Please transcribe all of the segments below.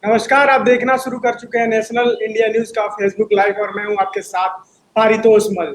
नमस्कार। आप देखना शुरू कर चुके हैं नेशनल इंडिया न्यूज का फेसबुक लाइव और मैं हूं आपके साथ पारितोष मल।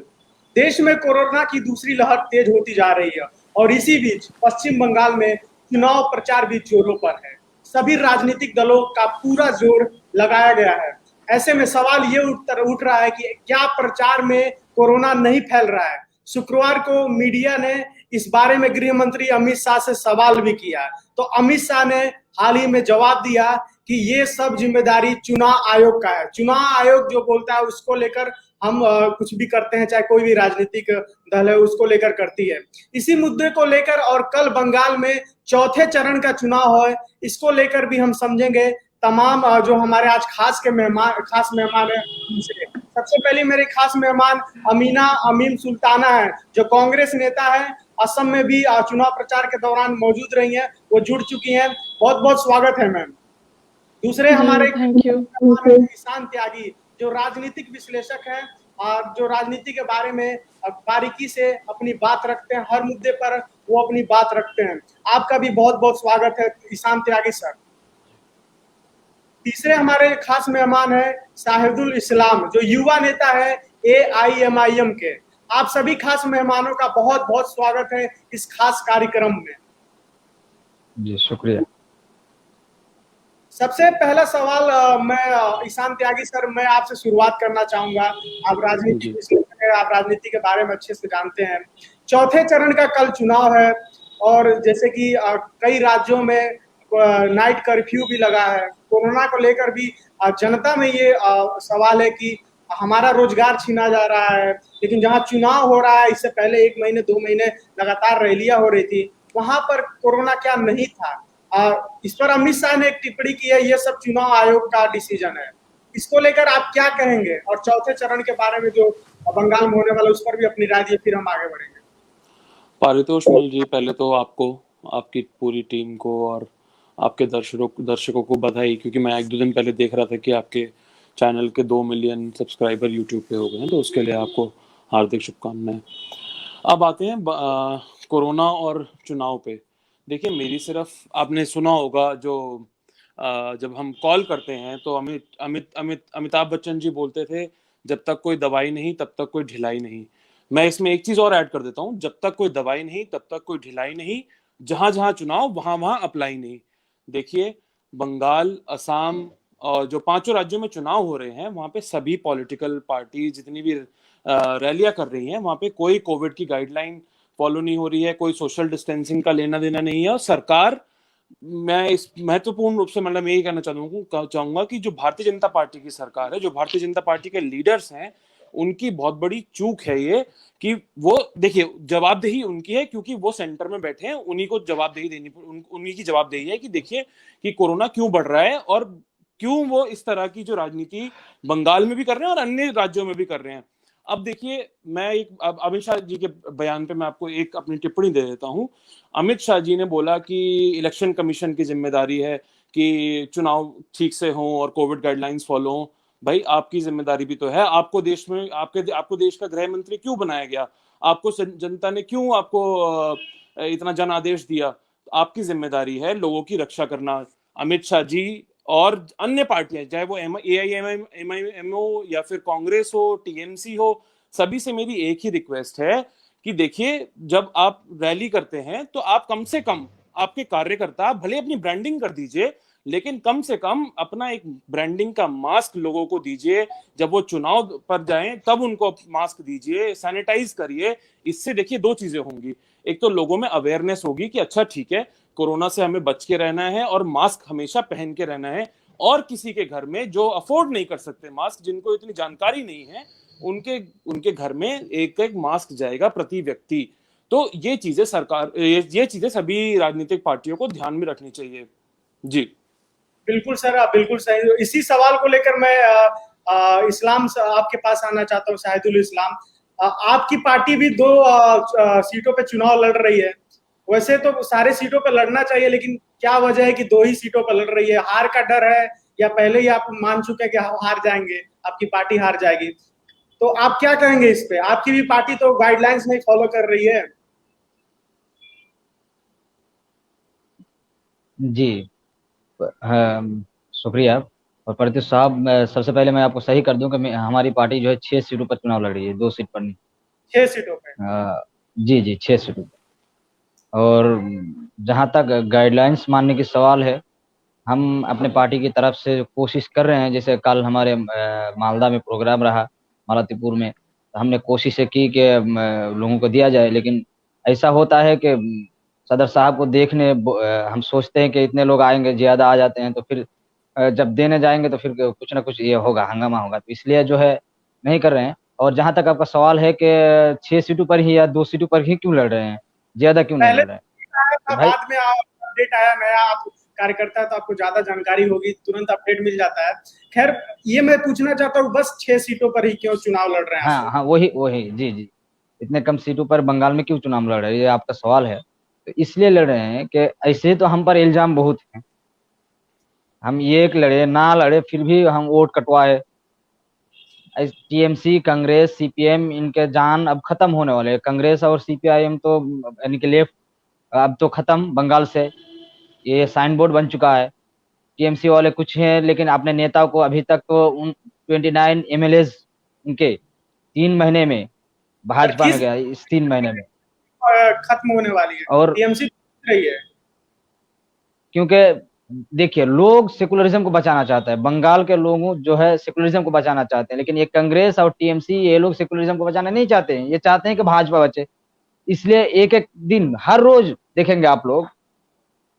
देश में कोरोना की दूसरी लहर तेज होती जा रही है और इसी बीच पश्चिम बंगाल में चुनाव प्रचार भी जोरों पर है। सभी राजनीतिक दलों का पूरा जोर लगाया गया है। ऐसे में सवाल ये उठ रहा है कि क्या प्रचार में कोरोना नहीं फैल रहा है। शुक्रवार को मीडिया ने इस बारे में गृह मंत्री अमित शाह से सवाल भी किया। तो अमित शाह ने हाल ही में जवाब दिया कि ये सब जिम्मेदारी चुनाव आयोग का है। चुनाव आयोग जो बोलता है उसको लेकर हम कुछ भी करते हैं, चाहे कोई भी राजनीतिक दल है उसको लेकर करती है। इसी मुद्दे को लेकर और कल बंगाल में चौथे चरण का चुनाव है, इसको लेकर भी हम समझेंगे तमाम जो हमारे आज खास मेहमान है उनसे। सबसे पहले मेरे खास मेहमान अमीना अमीन सुल्ताना है, जो कांग्रेस नेता है, असम में भी चुनाव प्रचार के दौरान मौजूद रही हैं, वो जुड़ चुकी हैं। बहुत बहुत स्वागत है मैम। दूसरे हमारे थैंक यू। ईशान त्यागी, जो राजनीतिक विश्लेषक हैं और जो राजनीति के बारे में बारीकी से अपनी बात रखते हैं, हर मुद्दे पर वो अपनी बात रखते हैं। आपका भी बहुत बहुत स्वागत है ईशान त्यागी सर। तीसरे हमारे खास मेहमान है शाहिदुल इस्लाम, जो युवा नेता है AIMIM के। आप सभी खास मेहमानों का बहुत बहुत स्वागत है इस खास कार्यक्रम में। जी शुक्रिया। सबसे पहला सवाल मैं ईशान त्यागी सर, मैं आपसे शुरुआत करना चाहूंगा। आप राजनीतिक विश्लेषक हैं, आप राजनीति के बारे में अच्छे से जानते हैं। चौथे चरण का कल चुनाव है और जैसे कि कई राज्यों में नाइट कर्फ्यू भी लगा है। कोरोना को लेकर भी जनता में ये सवाल है कि हमारा रोजगार छीना जा रहा है, लेकिन जहां चुनाव हो रहा है, इससे पहले 1 महीने 2 महीने लगातार रैलियां हो रही थी, वहां पर कोरोना क्या नहीं था। इस पर अमित शाह ने एक टिप्पणी की है, ये सब चुनाव आयोग का डिसीजन है। इसको लेकर आप क्या कहेंगे, और चौथे चरण के बारे में जो बंगाल में होने वाला उस पर भी अपनी राय दिए, फिर हम आगे बढ़ेंगे। पारितोष मल जी, पहले तो आपको, आपकी पूरी टीम को और आपके दर्शकों को बधाई, क्योंकि मैं 1-2 दिन पहले देख रहा था कि आपके चैनल के 2 मिलियन सब्सक्राइबर यूट्यूब पे हो गए हैं, तो उसके लिए आपको हार्दिक शुभकामनाएं। अब आते हैं कोरोना और चुनाव पे। देखिए, मेरी सिर्फ, आपने सुना होगा जो जब हम कॉल करते हैं तो अमिताभ बच्चन जी बोलते थे, जब तक कोई दवाई नहीं तब तक कोई ढिलाई नहीं। मैं इसमें एक चीज और ऐड कर देता हूँ, जब तक कोई दवाई नहीं तब तक कोई ढिलाई नहीं, जहां जहां चुनाव वहां वहां अप्लाई नहीं। देखिए, बंगाल, असम और जो 5 राज्यों में चुनाव हो रहे हैं, वहां पे सभी पॉलिटिकल पार्टी जितनी भी रैलियां कर रही हैं, वहां पे कोई कोविड की गाइडलाइन फॉलो नहीं हो रही है, कोई सोशल डिस्टेंसिंग का लेना देना नहीं है। और सरकार, मैं इस महत्वपूर्ण रूप से मतलब यही कहना चाहूंगा कि जो भारतीय जनता पार्टी की सरकार है, जो भारतीय जनता पार्टी के लीडर्स हैं, उनकी बहुत बड़ी चूक है ये कि वो, देखिए, जवाबदेही उनकी है, क्योंकि वो सेंटर में बैठे हैं, उन्हीं को जवाबदेही उन्हीं की जवाबदेही है कि देखिए कि कोरोना क्यों बढ़ रहा है और क्यों वो इस तरह की जो राजनीति बंगाल में भी कर रहे हैं और अन्य राज्यों में भी कर रहे हैं। अब देखिए, मैं एक अमित शाह जी के बयान पे मैं आपको एक अपनी टिप्पणी दे देता हूं। अमित शाह जी ने बोला कि इलेक्शन कमीशन की जिम्मेदारी है कि चुनाव ठीक से हों और कोविड गाइडलाइंस फॉलो हों। भाई, आपकी जिम्मेदारी भी तो है। आपको देश में आपको देश का गृह मंत्री क्यों बनाया गया? आपको जनता ने क्यों आपको इतना जनादेश दिया? आपकी जिम्मेदारी है लोगों की रक्षा करना। अमित शाह जी और अन्य पार्टियां, चाहे वो AIMIM हो या फिर कांग्रेस हो, TMC हो, सभी से मेरी एक ही रिक्वेस्ट है कि देखिए, जब आप रैली करते हैं तो आप कम से कम, आपके कार्यकर्ता भले अपनी ब्रांडिंग कर दीजिए, लेकिन कम से कम अपना एक ब्रांडिंग का मास्क लोगों को दीजिए। जब वो चुनाव पर जाएं तब उनको मास्क दीजिए, सैनिटाइज करिए। इससे देखिए 2 चीजें होंगी। एक तो लोगों में अवेयरनेस होगी कि अच्छा ठीक है, कोरोना से हमें बच के रहना है और मास्क हमेशा पहन के रहना है। और किसी के घर में जो अफोर्ड नहीं कर सकते मास्क, जिनको इतनी जानकारी नहीं है, उनके उनके घर में एक एक मास्क जाएगा प्रति व्यक्ति। तो ये चीजें ये चीजें सभी राजनीतिक पार्टियों को ध्यान में रखनी चाहिए। जी बिल्कुल सर, आप बिल्कुल सही। इसी सवाल को लेकर मैं इस्लाम आपके पास आना चाहता हूँ, शाहिदुल इस्लाम। आपकी पार्टी भी 2 सीटों पे चुनाव लड़ रही है। वैसे तो सारे सीटों पे लड़ना चाहिए, लेकिन क्या वजह है कि 2 ही सीटों पे लड़ रही है? हार का डर है या पहले ही आप मान चुके हैं कि हम हार जाएंगे, आपकी पार्टी हार जाएगी? तो आप क्या कहेंगे इस पे? आपकी भी पार्टी तो गाइडलाइंस नहीं फॉलो कर रही है। जी, शुक्रिया। और प्रत्युष साहब, सबसे पहले मैं आपको सही कर दूं कि हमारी पार्टी जो है 6 सीटों पर चुनाव लड़ रही है, 2 सीट पर नहीं। 6 सीटों पे। जी जी, 6 सीटों पर। और जहां तक गाइडलाइंस मानने की सवाल है, हम अपने पार्टी की तरफ से कोशिश कर रहे हैं। जैसे कल हमारे मालदा में प्रोग्राम रहा, मालतीपुर में, तो हमने कोशिश की कि लोगों को दिया जाए, लेकिन ऐसा होता है कि सदर साहब को देखने हम सोचते हैं कि इतने लोग आएंगे, ज्यादा आ जाते हैं, तो फिर जब देने जाएंगे तो फिर कुछ ना कुछ ये होगा, हंगामा होगा, तो इसलिए जो है नहीं कर रहे हैं। और जहां तक आपका सवाल है कि 6 सीटों पर ही या 2 सीटों पर ही क्यों लड़ रहे हैं, ज्यादा क्यों नहीं पहले लड़ रहे हैं, आया तो था, भाई बाद में अपडेट आया नया। आप कार्यकर्ता तो आपको ज्यादा जानकारी होगी, तुरंत अपडेट मिल जाता है। खैर, ये मैं पूछना चाहता हूँ, बस 6 सीटों पर ही क्यों चुनाव लड़ रहे हैं आप हाँ लोग? हाँ, वही वही, जी जी, इतने कम सीटों पर बंगाल में क्यों चुनाव लड़ रहे हैं, ये आपका सवाल है। तो इसलिए लड़ रहे हैं कि ऐसे तो हम पर इल्जाम बहुत हैं, हम ये एक लड़े ना लड़े फिर भी हम वोट कटवाए। टीएमसी, कांग्रेस, सीपीएम, इनके जान अब खत्म होने वाले हैं। कांग्रेस और सीपीआईएम तो यानी कि लेफ्ट अब तो खत्म बंगाल से, ये साइन बोर्ड बन चुका है। टीएमसी वाले कुछ हैं, लेकिन अपने नेताओं को अभी तक तो उन 29 एमएलए उनके 3 महीने में पर भाजपा में किस गया, इस 3 महीने में। खत्म होने वाली है? और टीएमसी रही है। क्योंकि देखिए, लोग सेकुलरिज्म को बचाना चाहते हैं, बंगाल के लोग जो है सेकुलरिज्म को बचाना चाहते हैं, लेकिन ये कांग्रेस और टीएमसी, ये लोग सेकुलरिज्म को बचाना नहीं चाहते हैं, ये चाहते हैं कि भाजपा बचे। इसलिए एक एक दिन, हर रोज देखेंगे आप लोग,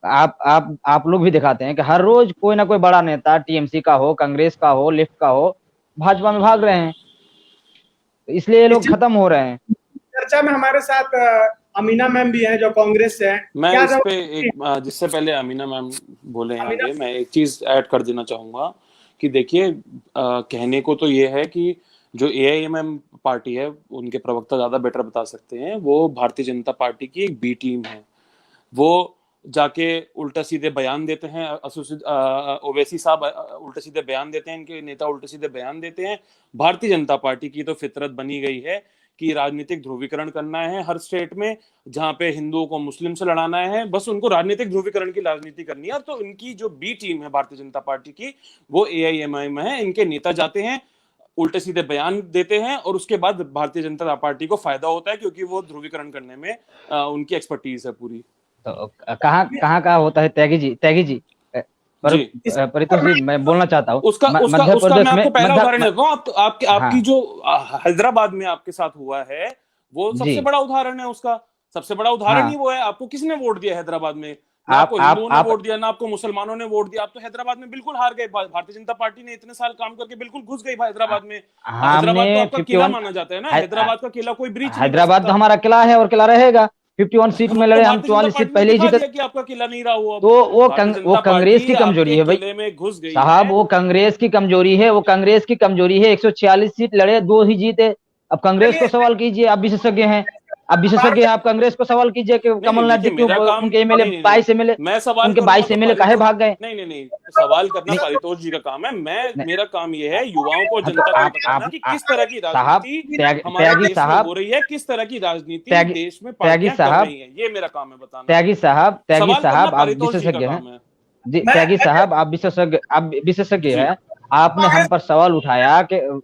आप लोग भी दिखाते हैं कि हर रोज कोई ना कोई बड़ा नेता, टीएमसी का हो, कांग्रेस का हो, लेफ्ट का हो, भाजपा में भाग रहे हैं, तो इसलिए ये इस लोग खत्म हो रहे हैं। चर्चा में हमारे साथ अमीना मैम भी हैं, जो कांग्रेस से हैं। मैं क्या इस पे जवाब? एक जिससे पहले अमीना मैम बोले हैं अमीना, आगे, मैं एक चीज ऐड कर देना चाहूंगा कि देखिए, कहने को तो ये है कि जो एआईएमएम पार्टी है, उनके प्रवक्ता ज्यादा बेटर बता सकते हैं, वो भारतीय जनता पार्टी की एक बी टीम है। वो जाके उल्टा सीधे बयान देते हैं, ओवैसी साहब उल्टे सीधे बयान देते हैं, इनके नेता उल्टे सीधे बयान देते हैं। भारतीय जनता पार्टी की तो फितरत बनी गई है कि राजनीतिक ध्रुवीकरण करना है हर स्टेट में, जहां पे हिंदुओं को मुस्लिम से लड़ाना है, बस उनको राजनीतिक ध्रुवीकरण की राजनीति करनी है। तो इनकी जो बी टीम है भारतीय जनता पार्टी की, वो एआईएमआईएम है। इनके नेता जाते हैं, उल्टे सीधे बयान देते हैं, और उसके बाद भारतीय जनता पार्टी को फायदा होता है, क्योंकि वो ध्रुवीकरण करने में उनकी एक्सपर्टीज है पूरी। तो कहाँ कहाँ कहाँ होता है, त्यागी जी, पर जी, परितोष जी, मैं बोलना चाहता हूँ, उसका उसका मध्य उसका मैं प्रदेश में, आपको पहला उदाहरण देता हूँ। आप आपकी हाँ आपकी जो हैदराबाद में आपके साथ हुआ है, वो जी, सबसे बड़ा उदाहरण है उसका। सबसे बड़ा उदाहरण ही हाँ, वो है। आपको किसने वोट दिया हैदराबाद में? ना आपको हिंदुओं ने आप वोट दिया, ना आपको मुसलमानों ने वोट दिया। आप तो हैदराबाद में बिल्कुल हार गए। भारतीय जनता पार्टी ने इतने साल काम करके बिल्कुल घुस गई हैदराबाद में। हमने हैदराबाद तो आपका किला 51, माना जाता है ना, है- हैदराबाद का किला कोई ब्रीच नहीं कर हैदराबाद तो सकता। हमारा किला है और किला रहेगा। 51 सीट में तो लड़े हम, भारतीय जनता 44 सीट पार्टी ने पहले ही दिखा जीते। दिया कि आपका किला नहीं रहा। वो अब तो भारतीय वो जनता कांग्रेस पार्टी की कमजोरी आपके है भाई किले में घुस गई साहब, है। वो कांग्रेस की कमजोरी है, वो कांग्रेस की कमजोरी है। 146 सीट लड़े, 2 ही जीते। अब कांग्रेस को चलिए, सवाल कीजिए, आप विशेषज्ञ हैं, आप बार विशेषज्ञ हैं, आप कांग्रेस को सवाल कीजिए कि नहीं नहीं, कमलनाथ जी देखिए क्यों, मेरा काम उनके एमएलए नहीं नहीं नहीं, 22 एमएलए, मैं सवाल उनके करूंगा 22 तो एमएलए काहे पारितोष, भाग गए? नहीं नहीं नहीं, सवाल करना नहीं, पारितोष जी का काम है। मैं, नहीं, मेरा काम ये है युवाओं को, हाँ, तो जनता को ये बताना आप कि किस तरह की साहब, राजनीति हमारे देश में हो रही है, किस तरह की राजनीति त्यागी देश में त्यागी पार्टियां कर साहब, रही हैं। ये मेरा काम है बताना। त्यागी सवाल करना साहब, आप पारितोष जी का विशेषज्ञ हैं। काम है। जी, मैं त्यागी साहब, आप विशेषज्ञ जी हैं। आपने हम पर सवाल उठाया कि ये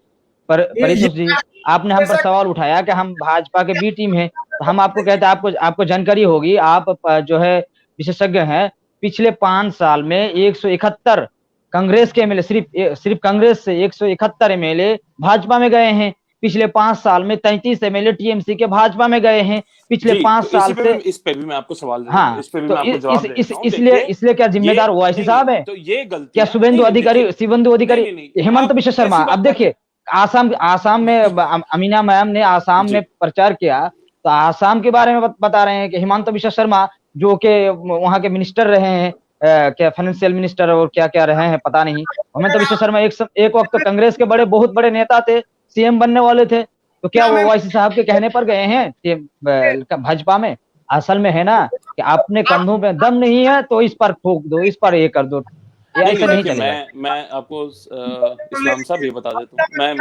परितोष जी, आपने हम पर ऐसा सवाल उठाया कि हम भाजपा के बी टीम है, तो हम आपको कहते हैं, आपको आपको जानकारी होगी, आप जो है विशेषज्ञ हैं। पिछले 5 साल में 171 कांग्रेस के एमएलए, सिर्फ कांग्रेस से 171 एमएलए भाजपा में गए हैं। पिछले 5 साल में 33 एमएलए टीएमसी के भाजपा में गए हैं। पिछले जी, पांच तो साल से, इस पे भी मैं आपको सवाल हाँ, इस पे भी तो मैं आपको जवाब दे देता हूँ। इसलिए देखिए, इसलिए क्या ये जिम्मेदार ओवैसी नहीं नहीं, साहब है, तो ये क्या गलतियां नहीं शुभेंदु नहीं, अधिकारी, देखिए, शिवेंदु नहीं अधिकारी, नहीं नहीं, हेमंत आप विश्व शर्मा? कैसी अब बात कर रहे देखिए, आसाम में अमीना मैम ने आसाम में जी प्रचार किया, तो आसाम के बारे में बता रहे हैं कि हेमंत विश्व शर्मा, जो कि वहां के मिनिस्टर रहे हैं, क्या फाइनेंशियल मिनिस्टर और क्या क्या रहे हैं पता नहीं। हेमंत विश्व शर्मा एक वक्त कांग्रेस के बहुत बड़े नेता थे, सीएम बनने वाले थे। तो क्या वो मैं ओवैसी साहब के कहने पर गए हैं कि भाजपा में? असल में है ना कि अपने कंधों पे दम नहीं है तो इस पर ठोक दो, इस पर ये कर दो, ये नहीं ऐसे नहीं, नहीं देखिए, चलेगा। मैं आपको इस्लाम साहब ये बता देता हूँ, मैं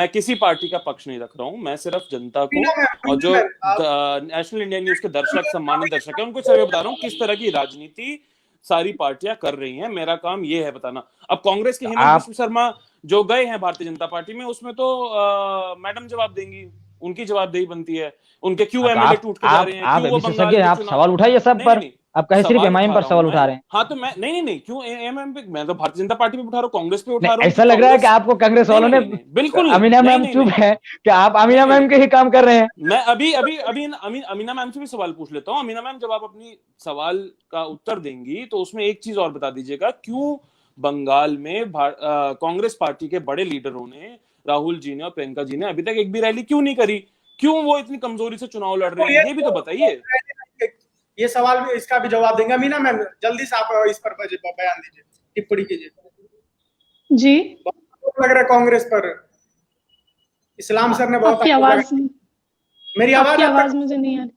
किसी पार्टी का पक्ष नहीं रख रहा हूँ। मैं सिर्फ जनता को, और जो नेशनल इंडिया न्यूज के दर्शक, सम्मानित दर्शक है, उनको सिर्फ बता रहा हूँ किस तरह की राजनीति सारी पार्टियां कर रही हैं, मेरा काम ये है बताना। अब कांग्रेस के हेमंत बिश्व शर्मा जो गए हैं भारतीय जनता पार्टी में, उसमें तो मैडम जवाब देंगी, उनकी जवाबदेही बनती है। उनके क्यों एमएलए टूट के जा रहे हैं, आप क्यों वो बंगाल विशेषज्ञ हैं, के आप चुनाव। सवाल उठाइए सब पर। नहीं, आप कहे सिर्फ सवाल एमआईएम उठा पर रहा सवाल हूं उठा रहे हैं। हाँ तो मैं नहीं क्यों एमएम पे, मैं तो भारतीय जनता पार्टी पे उठा रहा हूँ, कांग्रेस पे उठा नहीं, रहा हूँ। ऐसा लग रहा है कि आपको कांग्रेस वालों ने बिल्कुल अमीना मैम चुप है कि आप अमीना मैम के ही काम कर रहे हैं। मैं अभी अमीना मैम से भी सवाल पूछ लेता हूँ। अमीना मैम, जब आप अपनी सवाल का उत्तर देंगी तो उसमें एक चीज और बता दीजिएगा, क्यों बंगाल में कांग्रेस पार्टी के बड़े लीडरों ने, राहुल जी ने और प्रियंका जी ने अभी तक एक भी रैली क्यों नहीं करी, क्यों वो इतनी कमजोरी से चुनाव लड़ रहे हैं, ये भी तो बताइए। ये सवाल भी, इसका भी जवाब देंगे अमीना मैम। जल्दी से आप इस पर बयान दीजिए, टिप्पणी कीजिए। जी, लग रहा है कांग्रेस पर इस्लाम सर ने बहुत आपकी आवाज मेरी आवाज मुझे नहीं आ रही,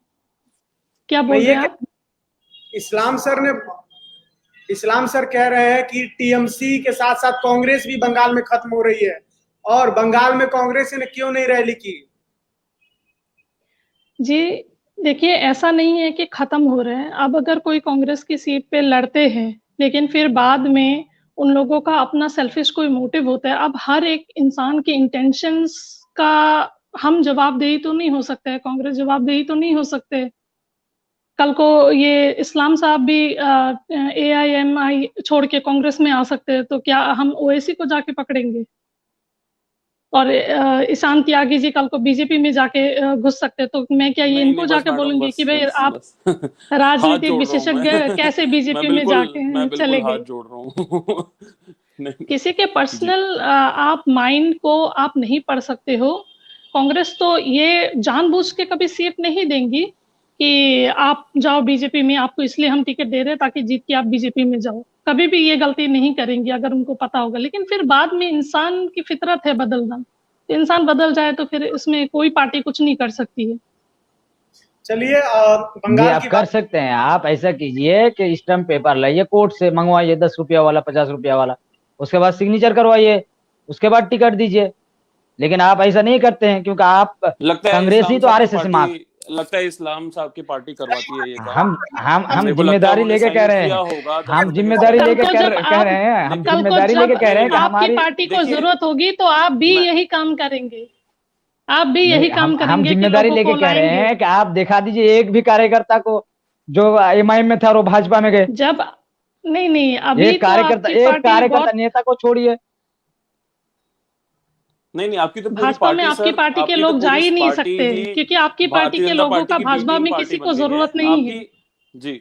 क्या बोल रहे हैं आप? इस्लाम सर कह रहे हैं कि टीएमसी के साथ साथ कांग्रेस भी बंगाल में खत्म हो रही है, और बंगाल में कांग्रेस ने क्यों नहीं रैली की? जी देखिए, ऐसा नहीं है कि खत्म हो रहे हैं। अब अगर कोई कांग्रेस की सीट पे लड़ते हैं लेकिन फिर बाद में उन लोगों का अपना सेल्फिश कोई मोटिव होता है। अब हर एक इंसान के इंटेंशंस का हम जवाबदेही तो नहीं हो सकते, कांग्रेस जवाबदेही तो नहीं हो सकते। कल को ये इस्लाम साहब भी एआईएमआई छोड़ के कांग्रेस में आ सकते हैं, तो क्या हम ओवैसी को जाके पकड़ेंगे? और ईशान त्यागी जी कल को बीजेपी में जाके घुस सकते हैं, तो मैं क्या ये इनको जाके बोलूंगी कि भाई आप राजनीतिक विशेषज्ञ कैसे बीजेपी में जाके चले गए? हाथ जोड़ रहा हूँ। किसी के पर्सनल आप माइंड को आप नहीं पढ़ सकते हो। कांग्रेस तो ये जानबूझ के कभी सीट नहीं देंगी कि आप जाओ बीजेपी में, आपको इसलिए हम टिकट दे रहे हैं ताकि जीत के आप बीजेपी में जाओ। कभी भी ये गलती नहीं करेंगी अगर उनको पता होगा। लेकिन फिर बाद में इंसान की फितरत है बदलना, तो इंसान बदल जाए तो फिर इसमें कोई पार्टी कुछ नहीं कर सकती है। चलिए बंगाल आप कर सकते हैं, आप ऐसा कीजिए कि स्टैम्प पेपर लाइए, कोर्ट से मंगवाइए 10 रुपया वाला, 50 रुपया वाला, उसके बाद सिग्नेचर करवाइए, उसके बाद टिकट दीजिए। लेकिन आप ऐसा नहीं करते हैं, क्योंकि आप कांग्रेस ही तो आरएसएस में, लगता है इस्लाम साहब की पार्टी करवाती है ये काम। हम जिम्मेदारी लेके कह रहे हैं, हम जिम्मेदारी लेके कह रहे हैं, हम जिम्मेदारी लेके कह रहे हैं कि हमारी पार्टी को जरूरत होगी तो आप भी यही काम करेंगे, आप भी यही काम करेंगे। हम जिम्मेदारी लेके कह रहे हैं कि आप दिखा दीजिए एक भी कार्यकर्ता को जो एमआईएम में था और वो भाजपा में गए। जब नहीं अभी एक कार्यकर्ता नेता को छोड़िए, नहीं आपकी तो भाजपा में आपकी पार्टी के लोग जा ही नहीं सकते, क्योंकि आपकी पार्टी के लोगों का भाजपा में किसी को जरूरत नहीं है। जी,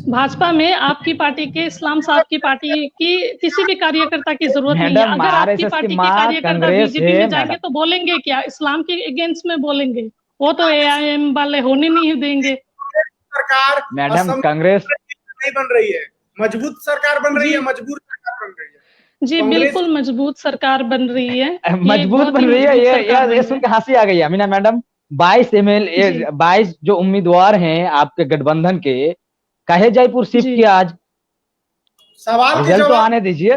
भाजपा में आपकी पार्टी के, इस्लाम साहब की पार्टी की किसी भी कार्यकर्ता की जरूरत नहीं है। अगर आपकी पार्टी के कार्यकर्ता बीजेपी में जाएंगे तो बोलेंगे क्या? इस्लाम के अगेंस्ट में बोलेंगे, वो तो एआईएम वाले होने नहीं देंगे। सरकार मैडम कांग्रेस नहीं बन रही है, मजबूत सरकार बन रही है, मजबूर सरकार बन रही है। जी बिल्कुल मजबूत सरकार बन रही है, मजबूत बन रही है। ये सुन के हंसी आ गई अमीना मैडम। 22 एमएलए 22 जो उम्मीदवार हैं आपके गठबंधन के, काहे जयपुर शिफ्ट किया आज? सवाल रिजल्ट तो आने दीजिए।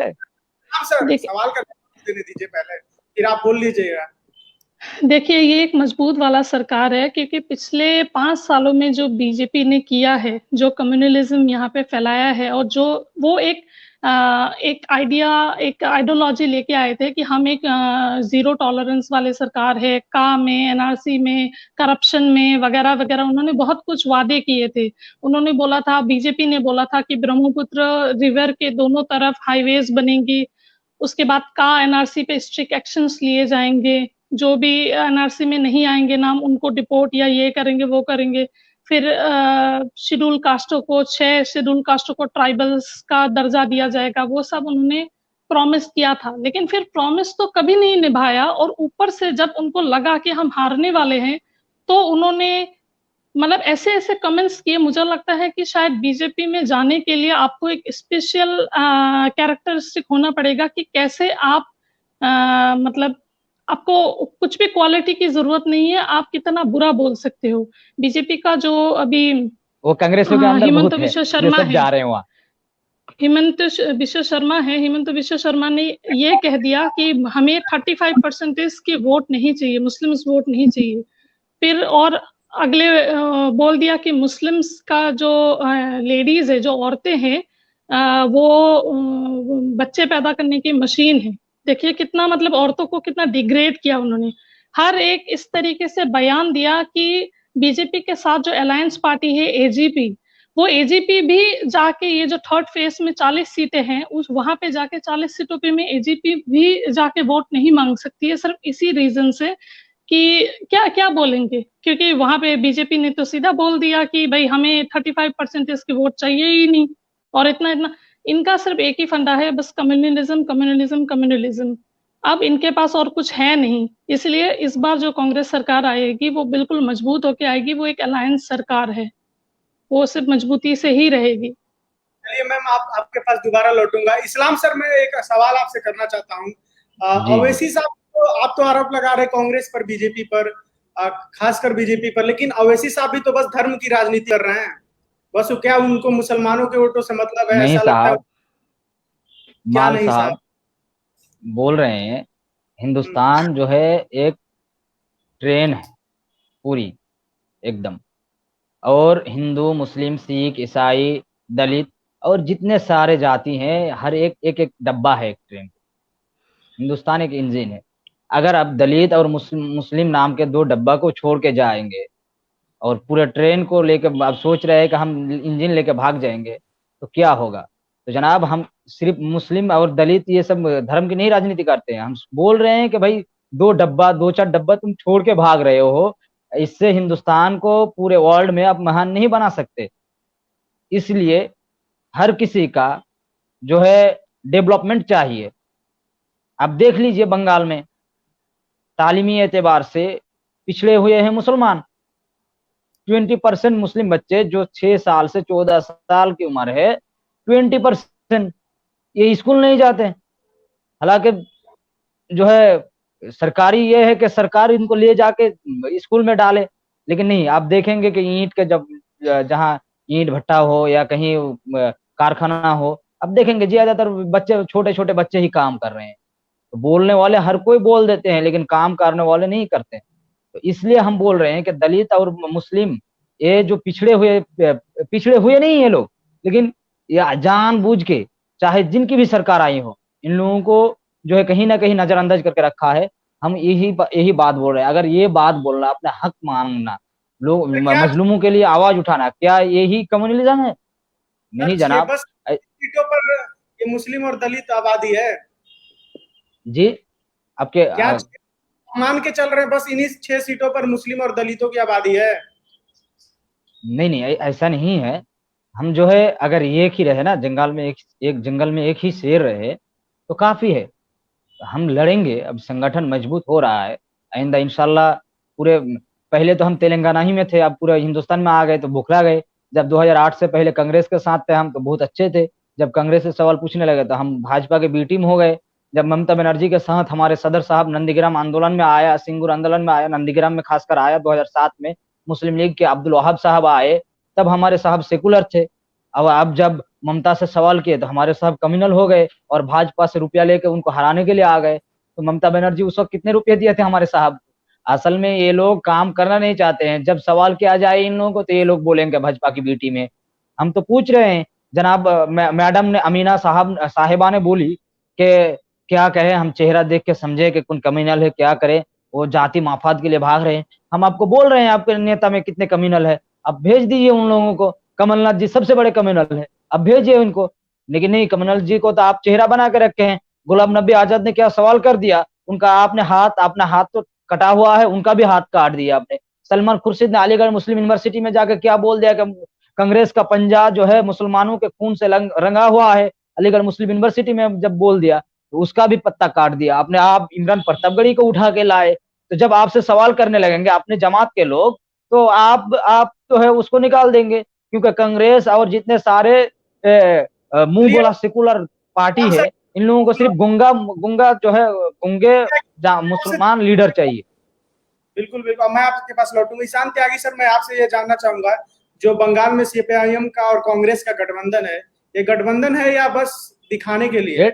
सवाल का देने दीजिए पहले, फिर आप बोल लीजिएगा। देखिए ये एक मजबूत वाला सरकार है, क्योंकि पिछले 5 सालों में जो बीजेपी ने किया है, जो कम्युनलिज्म यहाँ पे फैलाया है, और जो वो एक आइडिया, एक आइडियोलॉजी लेके आए थे कि हम एक जीरो टॉलरेंस वाले सरकार है, में, एनआरसी में, करप्शन में वगैरह वगैरह। उन्होंने बहुत कुछ वादे किए थे। उन्होंने बोला था, बीजेपी ने बोला था कि ब्रह्मपुत्र रिवर के दोनों तरफ हाईवेज बनेंगी। उसके बाद एनआरसी पे स्ट्रिक्ट एक्शंस लिए जाएंगे, जो भी एनआरसी में नहीं आएंगे नाम उनको डिपोर्ट या ये करेंगे वो करेंगे। फिर शेड्यूल कास्टों को 6 शेड्यूल कास्टों को ट्राइबल्स का दर्जा दिया जाएगा। वो सब उन्होंने प्रॉमिस किया था, लेकिन फिर प्रॉमिस तो कभी नहीं निभाया। और ऊपर से जब उनको लगा कि हम हारने वाले हैं, तो उन्होंने मतलब ऐसे ऐसे कमेंट्स किए। मुझे लगता है कि शायद बीजेपी में जाने के लिए आपको एक स्पेशल कैरेक्टरिस्टिक होना पड़ेगा कि कैसे आप मतलब आपको कुछ भी क्वालिटी की जरूरत नहीं है, आप कितना बुरा बोल सकते हो। बीजेपी का जो अभी वो कांग्रेस के अंदर हिमंत बिश्व शर्मा है, जा रहे हैं वहां। हिमंत बिश्व शर्मा है, हिमंत बिश्व शर्मा ने ये कह दिया कि हमें 35% की वोट नहीं चाहिए, मुस्लिम्स वोट नहीं चाहिए। फिर और अगले बोल दिया कि मुस्लिम्स का जो लेडीज है, जो औरतें हैं, वो बच्चे पैदा करने की मशीन है। देखिए कितना मतलब औरतों को कितना डिग्रेड किया उन्होंने। हर एक इस तरीके से बयान दिया कि बीजेपी के साथ जो अलायंस पार्टी है एजीपी, वो एजीपी भी जाके ये जो थर्ड फेज में 40 सीटें हैं उस वहां पे जाके 40 सीटों पे में एजीपी भी जाके वोट नहीं मांग सकती है, सिर्फ इसी रीजन से कि क्या क्या बोलेंगे, क्योंकि वहां पे बीजेपी ने तो सीधा बोल दिया कि भाई हमें 35% की वोट चाहिए ही नहीं। और इतना इतना इनका सिर्फ एक ही फंडा है, बस कम्युनलिज्म कम्युनलिज्म कम्युनलिज्म। अब इनके पास और कुछ है नहीं, इसलिए इस बार जो कांग्रेस सरकार आएगी वो बिल्कुल मजबूत होकर आएगी। वो एक अलायंस सरकार है, वो सिर्फ मजबूती से ही रहेगी। चलिए मैम, आपके पास दोबारा लौटूंगा। इस्लाम सर, मैं एक सवाल आपसे करना चाहता हूँ। जी अवैसी साहब, तो आप तो आरोप लगा रहे कांग्रेस पर, बीजेपी पर, खासकर बीजेपी पर, लेकिन अवैसी साहब भी तो बस धर्म की राजनीति कर रहे हैं। बस वो क्या, उनको मुसलमानों के वोटों से मतलब है, नहीं ऐसा लगता है? साहब, क्या माल नहीं साहब? साहब बोल रहे हैं, हम्म, हिंदुस्तान जो है एक ट्रेन है पूरी एकदम, और हिंदू मुस्लिम सिख ईसाई दलित और जितने सारे जाति हैं, हर एक एक एक डब्बा है एक ट्रेन। हिंदुस्तान एक इंजन है। अगर आप दलित और मुस्लिम नाम के दो डब्बा को छोड़ के जाएंगे और पूरे ट्रेन को लेकर आप सोच रहे हैं कि हम इंजन लेके भाग जाएंगे, तो क्या होगा? तो जनाब, हम सिर्फ मुस्लिम और दलित ये सब धर्म की नहीं राजनीति करते हैं। हम बोल रहे हैं कि भाई दो डब्बा, दो चार डब्बा तुम छोड़ के भाग रहे हो, इससे हिंदुस्तान को पूरे वर्ल्ड में आप महान नहीं बना सकते। इसलिए हर किसी का जो है डेवलपमेंट चाहिए। आप देख लीजिए बंगाल में तालीमी एतबार से पिछड़े हुए हैं मुसलमान। 20% मुस्लिम बच्चे जो 6 साल से 14 साल की उम्र है, 20% ये स्कूल नहीं जाते। हालांकि जो है सरकारी ये है कि सरकार इनको ले जाके स्कूल में डाले, लेकिन नहीं, आप देखेंगे कि ईंट के जब जहाँ ईंट भट्टा हो या कहीं कारखाना हो, अब देखेंगे ज्यादातर बच्चे, छोटे छोटे बच्चे ही काम कर रहे हैं। तो बोलने वाले हर कोई बोल देते हैं, लेकिन काम करने वाले नहीं करते। तो इसलिए हम बोल रहे हैं कि दलित और मुस्लिम ये जो पिछड़े हुए नहीं है लोग, लेकिन ये जानबूझ के, चाहे जिनकी भी सरकार आई हो, इन लोगों को जो है कहीं ना कहीं नजरअंदाज करके रखा है। हम यही बात बोल रहे हैं। अगर ये बात बोलना, अपना हक मांगना, लोग क्या मजलूमों के लिए आवाज उठाना, क्या यही कम्युनलिज्म है? नहीं छह जनाब। बस सीटों पर ये मुस्लिम और दलित आबादी है? जी, आपके क्या मान के चल रहे हैं बस इन्हीं 6 सीटों पर मुस्लिम और दलितों की आबादी है? नहीं नहीं, ऐसा नहीं है। हम जो है, अगर एक ही रहे ना जंगल में, एक जंगल में एक ही शेर रहे तो काफी है। हम लड़ेंगे, अब संगठन मजबूत हो रहा है। आइंदा इंशाल्लाह पूरे, पहले तो हम तेलंगाना ही में थे, अब पूरे हिंदुस्तान में आ गए तो बुखला गए। जब 2008 से पहले कांग्रेस के साथ थे हम, तो बहुत अच्छे थे। जब कांग्रेस से सवाल पूछने लगे तो हम भाजपा के बी टीम हो गए। जब ममता बनर्जी के साथ हमारे सदर साहब नंदीग्राम आंदोलन में आया, सिंगूर आंदोलन में आया, नंदीग्राम में खासकर आया 2007 में, मुस्लिम लीग के अब्दुल वहाब साहब आए, तब हमारे साहब सेकुलर थे। अब जब ममता से सवाल किए तो हमारे साहब कम्युनल हो गए और भाजपा से रुपया लेके उनको हराने के लिए आ गए। तो ममता बनर्जी उस वक्त कितने रुपए दिए थे हमारे साहब? असल में ये लोग काम करना नहीं चाहते हैं। जब सवाल किया जाए इन लोगों को तो ये लोग बोलेंगे भाजपा की बी टीम है। हम तो पूछ रहे हैं जनाब, मैडम ने, अमीना साहिबा ने बोली कि क्या कहे, हम चेहरा देख के समझे कि कौन कम्युनल है, क्या करे, वो जाति माफाद के लिए भाग रहे हैं। हम आपको बोल रहे हैं आपके नेता में कितने कम्युनल है, अब भेज दीजिए उन लोगों को। कमलनाथ जी सबसे बड़े कम्युनल है, अब भेजिए उनको। लेकिन नहीं, कमलनाथ जी को तो आप चेहरा बना के रखे हैं। गुलाम नबी आजाद ने क्या सवाल कर दिया, उनका आपने अपना हाथ तो कटा हुआ है, उनका भी हाथ काट दिया आपने। सलमान खुर्शीद ने अलीगढ़ मुस्लिम यूनिवर्सिटी में जाकर क्या बोल दिया कि कांग्रेस का पंजा जो है मुसलमानों के खून से रंगा हुआ है। अलीगढ़ मुस्लिम यूनिवर्सिटी में जब बोल दिया तो उसका भी पत्ता काट दिया आपने। आप इमरान प्रतापगढ़ी को उठा के लाए, तो जब आपसे सवाल करने लगेंगे अपने जमात के लोग, तो आप तो है उसको निकाल देंगे। क्योंकि कांग्रेस और जितने सारे मुंह चलिए बोला सेकुलर पार्टी सर, है, इन लोगों को सिर्फ गुंगा गुंगा जो है, गुंगे मुसलमान लीडर चाहिए। बिल्कुल बिल्कुल, मैं आपके पास लौटूंगा। ईशान त्यागी सर, मैं आपसे ये जानना चाहूंगा, जो बंगाल में सीपीआईएम का और कांग्रेस का गठबंधन है, ये गठबंधन है या बस दिखाने के लिए? ये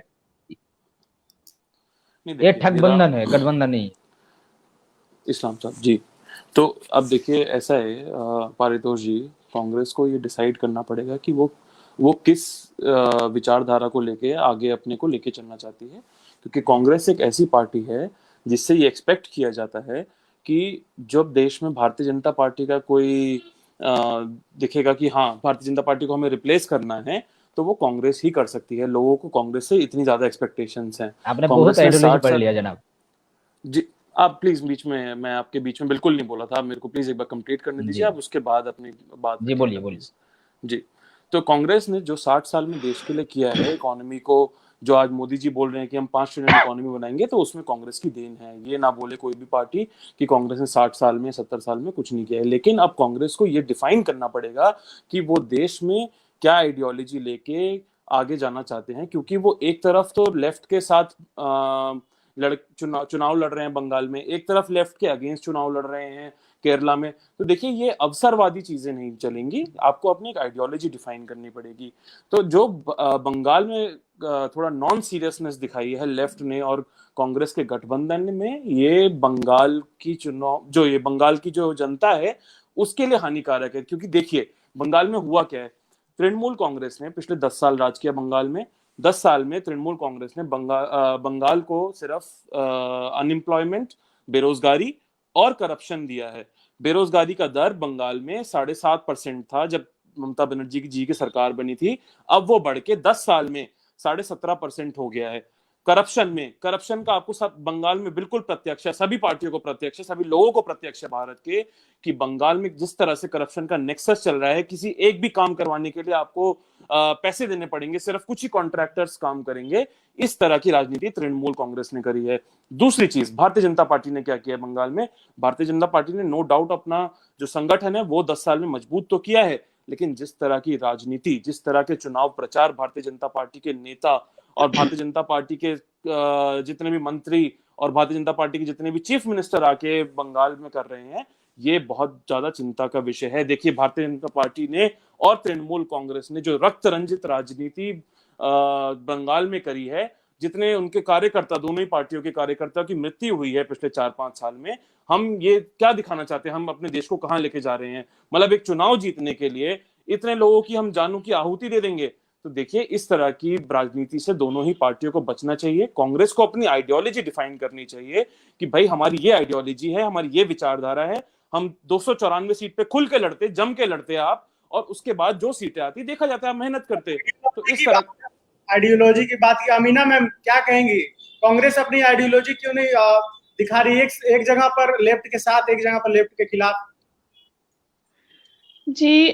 नहीं ये देखिए, ठगबंधन है, गठबंधन नहीं। इस्लाम साहब जी, तो अब देखिए ऐसा है पारितोष जी, कांग्रेस को ये डिसाइड करना पड़ेगा कि वो किस विचारधारा को लेके आगे अपने को लेके चलना चाहती है, क्योंकि कांग्रेस एक ऐसी पार्टी है जिससे ये एक्सपेक्ट किया जाता है कि जब देश में भारतीय जनता पार्टी का कोई दिखेगा कि हाँ भारतीय जनता पार्टी को हमें रिप्लेस करना है, तो वो कांग्रेस ही कर सकती है। लोगों को कांग्रेस से इतनी ज्यादा एक्सपेक्टेशंस हैं। आपने बहुत कांग्रेस ने आइडियोलॉजी 60 पढ़ साल लिया जनाब। जी, आप प्लीज बीच में, मैं आपके बीच में बिल्कुल नहीं बोला था, आप मेरे को प्लीज एक बार कंप्लीट करने दीजिए, जी आप उसके बाद अपनी बात जी, बोलिए रखिएगा बोलिए। प्लीज। जी, तो कांग्रेस ने जो 60 साल में देश के लिए किया है इकोनॉमी को, जो आज मोदी जी बोल रहे हैं कि हम 5 ट्रिलियन इकोनॉमी बनाएंगे, तो उसमें कांग्रेस की देन है। ये ना बोले कोई भी पार्टी कि कांग्रेस ने 60 साल में 70 साल में कुछ नहीं किया है। लेकिन अब कांग्रेस को ये डिफाइन करना पड़ेगा कि वो देश में क्या आइडियोलॉजी लेके आगे जाना चाहते हैं, क्योंकि वो एक तरफ तो लेफ्ट के साथ चुनाव लड़ रहे हैं बंगाल में, एक तरफ लेफ्ट के अगेंस्ट चुनाव लड़ रहे हैं केरला में। तो देखिए ये अवसरवादी चीजें नहीं चलेंगी, आपको अपनी एक आइडियोलॉजी डिफाइन करनी पड़ेगी। तो जो बंगाल में थोड़ा नॉन सीरियसनेस दिखाई है लेफ्ट ने और कांग्रेस के गठबंधन में, ये बंगाल की जो जनता है उसके लिए हानिकारक है। क्योंकि देखिए बंगाल में हुआ क्या है, तृणमूल कांग्रेस ने पिछले 10 साल राज किया बंगाल में। 10 साल में तृणमूल कांग्रेस ने बंगाल को सिर्फ अनएम्प्लॉयमेंट, बेरोजगारी और करप्शन दिया है। बेरोजगारी का दर बंगाल में 7.5% था जब ममता बनर्जी जी की सरकार बनी थी, अब वो बढ़ के 10 साल में 17.5% हो गया है। करप्शन का आपको सब बंगाल में बिल्कुल प्रत्यक्ष है, सभी पार्टियों को प्रत्यक्ष है, सभी लोगों को प्रत्यक्ष है भारत के, कि बंगाल में जिस तरह से करप्शन का नेक्सस चल रहा है, किसी एक भी काम करवाने के लिए आपको पैसे देने पड़ेंगे, सिर्फ कुछ ही कॉन्ट्रैक्टर्स काम करेंगे। इस तरह की राजनीति तृणमूल कांग्रेस ने करी है। दूसरी चीज, भारतीय जनता पार्टी ने क्या किया है बंगाल में? भारतीय जनता पार्टी ने नो डाउट अपना जो संगठन है वो 10 साल में मजबूत तो किया है, लेकिन जिस तरह की राजनीति, जिस तरह के चुनाव प्रचार भारतीय जनता पार्टी के नेता और भारतीय जनता पार्टी के जितने भी मंत्री और भारतीय जनता पार्टी के जितने भी चीफ मिनिस्टर आके बंगाल में कर रहे हैं, ये बहुत ज्यादा चिंता का विषय है। देखिए भारतीय जनता पार्टी ने और तृणमूल कांग्रेस ने जो रक्त रंजित राजनीति बंगाल में करी है, जितने उनके कार्यकर्ता, दोनों ही पार्टियों के कार्यकर्ता की मृत्यु हुई है पिछले 4-5 साल में, हम ये क्या दिखाना चाहते हैं? हम अपने देश को कहां लेके जा रहे हैं? मतलब एक चुनाव जीतने के लिए इतने लोगों की हम जानों की आहुति दे देंगे? तो देखिए इस तरह की राजनीति से दोनों ही पार्टियों को बचना चाहिए। कांग्रेस को अपनी आइडियोलॉजी डिफाइन करनी चाहिए कि भाई हमारी ये आइडियोलॉजी है, हमारी ये विचारधारा है, हम 294 सीट पे खुल के लड़ते, जम के लड़ते आप, और उसके बाद जो सीटें आती देखा जाता है, मेहनत करते। तो इस तरह आइडियोलॉजी की बात की, अमीना मैम क्या कहेंगी? कांग्रेस अपनी आइडियोलॉजी क्यों नहीं दिखा रही है? एक जगह पर लेफ्ट के साथ, एक जगह पर लेफ्ट के खिलाफ। जी,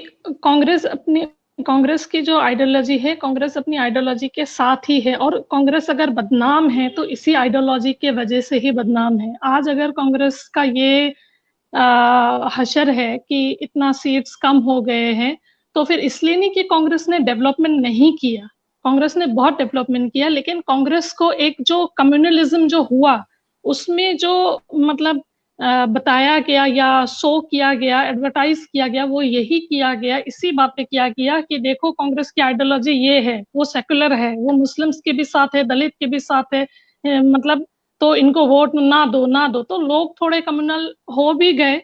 कांग्रेस की जो आइडियोलॉजी है, कांग्रेस अपनी आइडियोलॉजी के साथ ही है, और कांग्रेस अगर बदनाम है तो इसी आइडियोलॉजी के वजह से ही बदनाम है। आज अगर कांग्रेस का ये हशर है कि इतना सीट्स कम हो गए हैं, तो फिर इसलिए नहीं कि कांग्रेस ने डेवलपमेंट नहीं किया, कांग्रेस ने बहुत डेवलपमेंट किया, लेकिन कांग्रेस को एक जो कम्युनलिज्म जो हुआ उसमें जो मतलब बताया गया या शो किया गया, एडवर्टाइज किया गया, वो यही किया गया, इसी बात पे किया गया कि देखो कांग्रेस की आइडियोलॉजी ये है, वो सेकुलर है, वो मुस्लिम्स के भी साथ है, दलित के भी साथ है, मतलब तो इनको वोट ना दो, तो लोग थोड़े कम्युनल हो भी गए।